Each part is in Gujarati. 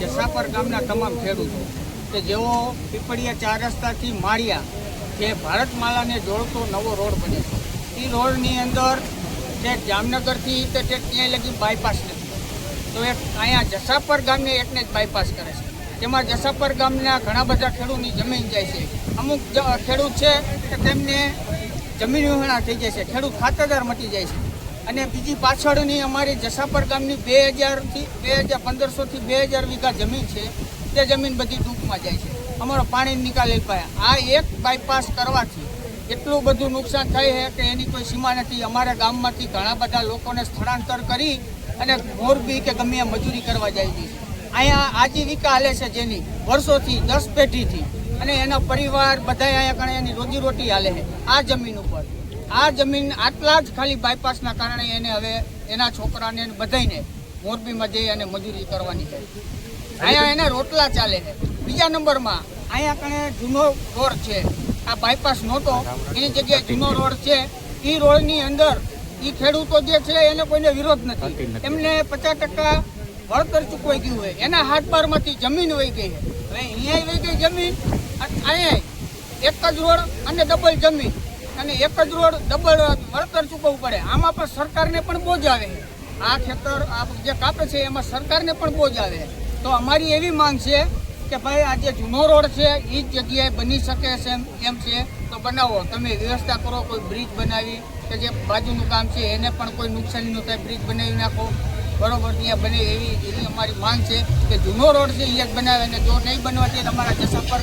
જસાપર ગામના તમામ ખેડૂતો કે જેઓ પીપળિયા 4 રસ્તાથી માળિયા જે ભારતમાલાને જોડતો નવો રોડ બને છે એ રોડની અંદર જે જામનગરથી તે ક્યાંય લગી બાયપાસ નથી, તો એક અહીંયા જસાપર ગામને એકને જ બાયપાસ કરે છે. તેમાં જસાપર ગામના ઘણા બધા ખેડૂતની જમીન જાય છે. અમુક ખેડૂત છે કે તેમને જમીન વિહોણા થઈ જાય છે, ખેડૂત ખાતેદાર મટી જાય છે. અને બીજી પાછળની અમારી જસાપર ગામની 1500થી 2000 વીઘા જમીન છે, તે જમીન બધી ડૂબમાં જાય છે. અમારો પાણી નિકાલ આ એક બાયપાસ કરવાથી એટલું બધું નુકસાન થાય છે કે એની કોઈ સીમા નથી. અમારા ગામમાંથી ઘણા બધા લોકોને સ્થળાંતર કરી અને મોરબી કે ગમે મજૂરી કરવા જાય છે. અહીંયા આજીવિકા હાલે છે જેની વર્ષોથી 10 પેઢીથી, અને એના પરિવાર બધા અહીંયા એની રોજીરોટી હાલે છે આ જમીન ઉપર. આ જમીન આટલા જ ખાલી બાયપાસના કારણે એને હવે એના છોકરાને બધાને મોરબીમાં જઈ અને મજૂરી કરવાની છે. અહીંયા એને રોટલા ચાલે છે. બીજા નંબરમાં અહીંયા કણે જૂનો રોડ છે, આ બાયપાસ નહોતો એની જગ્યાએ જૂનો રોડ છે. એ રોડની અંદર એ ખેડૂતો જે છે એને કોઈને વિરોધ નથી, એમને 50% વળતર ચૂકવાઈ ગયું હોય, એના હાથ બારમાંથી જમીન વહી ગઈ છે. હવે અહીંયા વહી ગઈ જમીન, અહીંયા એક જ રોડ અને ડબલ જમીન અને એક જ રોડ ડબલ વળતર ચૂકવવું પડે. આમાં પણ સરકારને પણ બોજ આવે. આ ખેતર જે કાપે છે એમાં સરકારને પણ બોજ આવે. તો અમારી એવી માંગ છે કે ભાઈ આ જે જૂનો રોડ છે એ જ જગ્યાએ બની શકે છે એમ છે તો બનાવો, તમે વ્યવસ્થા કરો, કોઈ બ્રિજ બનાવી કે જે બાજુનું ગામ છે એને પણ કોઈ નુકસાની ન થાય, બ્રિજ બનાવી નાખો બરોબર, ત્યાં બને એવી અમારી માંગ છે કે જૂનો રોડ છે એ જ બનાવે. અને જો નહીં બનવાથી તમારા જસાપર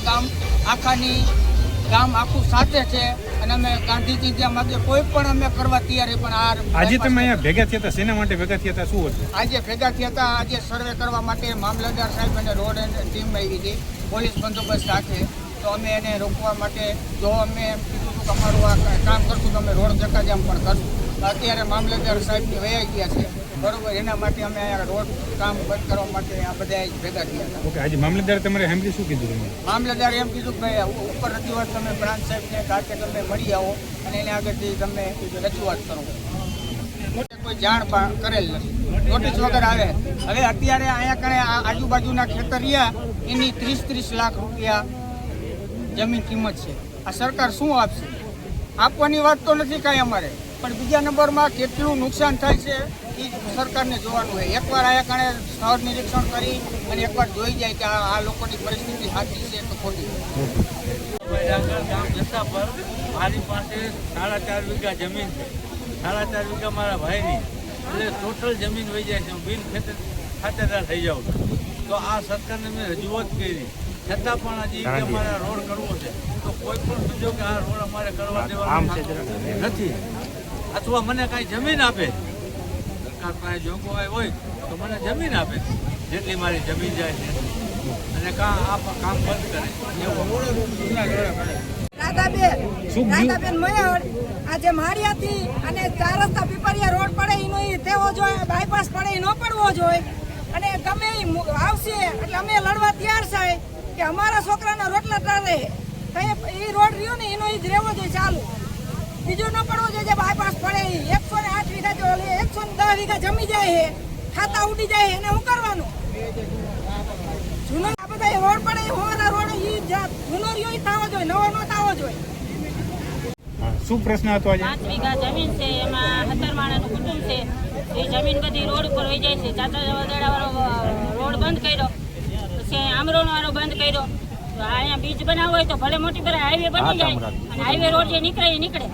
ગામ આખું સાથે છે અને અમે ગાંધીજી જ્યાં માગે કોઈ પણ અમે કરવા તૈયાર. પણ આજે તમે અહીંયા ભેગા થયા હતા, શેના માટે ભેગા થયા હતા, શું હતું? આજે ભેગા થયા હતા, આજે સર્વે કરવા માટે મામલતદાર સાહેબ અને રોડ ટીમ આવી હતી પોલીસ બંદોબસ્ત સાથે. તો અમે એને રોકવા માટે જો અમે એમ કીધું હતું કે અમારું આ કામ કરશું તો અમે રોડ ચક્કાજામ પણ કરશું. અત્યારે મામલતદાર સાહેબ વયા ગયા છે બરોબર, એના માટે અમે અહીંયા રોડ કામ બંધ કરવા માટે આ બધા ભેગા થયા હતા. ઓકે, આજે મામલતદાર તમારે સાંભળી શું કીધું? મામલતદારે એમ કીધું કે ભાઈ ઉપર રજૂઆત તમે બ્રાન્ચ સાહેબને કાકે તમે મળી આવો અને એને આગળથી તમે રજૂઆત કરો. કોઈ જાણ કરેલ નથી, નોટિસ વગર આવે. હવે અત્યારે અહીંયા કણે આજુબાજુના ખેતર રહ્યા એની 30-30 લાખ રૂપિયા જમીન કિંમત છે. આ સરકાર શું આપશે? આપવાની વાત તો નથી કાંઈ અમારે, પણ બીજા નંબરમાં કેટલું નુકસાન થાય છે એ સરકારને જોવાનું હોય. એકવાર અહીંયા કણે સ્થળ નિરીક્ષણ કરી અને એકવાર જોઈ જાય કે આ લોકોની પરિસ્થિતિ સાચી છે કે ખોટી. ગામ જસાપર મારી પાસે 4.5 વીઘા જમીન છે, 4.5 વીઘા મારા ભાઈની, એટલે ટોટલ જમીન વહી જાય છે. હું બિન ખાતેદાર થઈ જાઉં તો આ સરકારને મેં રજૂઆત કરી, છતાં પણ હજી અમારે રોડ કરવો છે તો કોઈ પણ સમજો કે આ રોડ અમારે કરવા દેવાનો નથી, અથવા મને કાંઈ જમીન આપે, સરકાર પાસે જોગવાઈ હોય તો મને જમીન આપે જેટલી મારી જમીન જાય છે, અને કામ બંધ કરે. રાધાબેન મયળ આજે માળિયાથી અને 4 રસ્તા પીપળિયા રોડ પડે એનો થવો જોઈએ, બાયપાસ પડે એ ન પડવો જોઈએ. અને ગમે આવશે એટલે અમે લડવા તૈયાર છે કે અમારા છોકરાના રોટલા ટાળે એ રોડ રહ્યો ને એનો જ રહેવો જોઈએ ચાલુ, બીજું ન પડવો જોઈએ. બાયપાસ પડે 108 વીઘા 110 વીઘા જમી જાય છે, ખાતા ઉડી જાય એને શું કરવાનું? જૂનો આ બધા રોડ પડે હોવાના રોડ જૂનો રહ્યો એ થવો જોઈએ, નવો ન થવો જોઈએ. શું પ્રશ્ન હતો આજે? 5 વીઘા જમીન છે, એમાં 17 માણસનું કુટુંબ છે. એ જમીન બધી રોડ ઉપર વહી જાય છે. ચાચા વાળો રોડ બંધ કર્યો, પછી આમરોનો વાળો બંધ કર્યો. અહીંયા બીજ બનાવવો હોય તો ભલે મોટી પર હાઈવે બની જાય અને હાઈવે રોડ જે નીકળે એ નીકળે.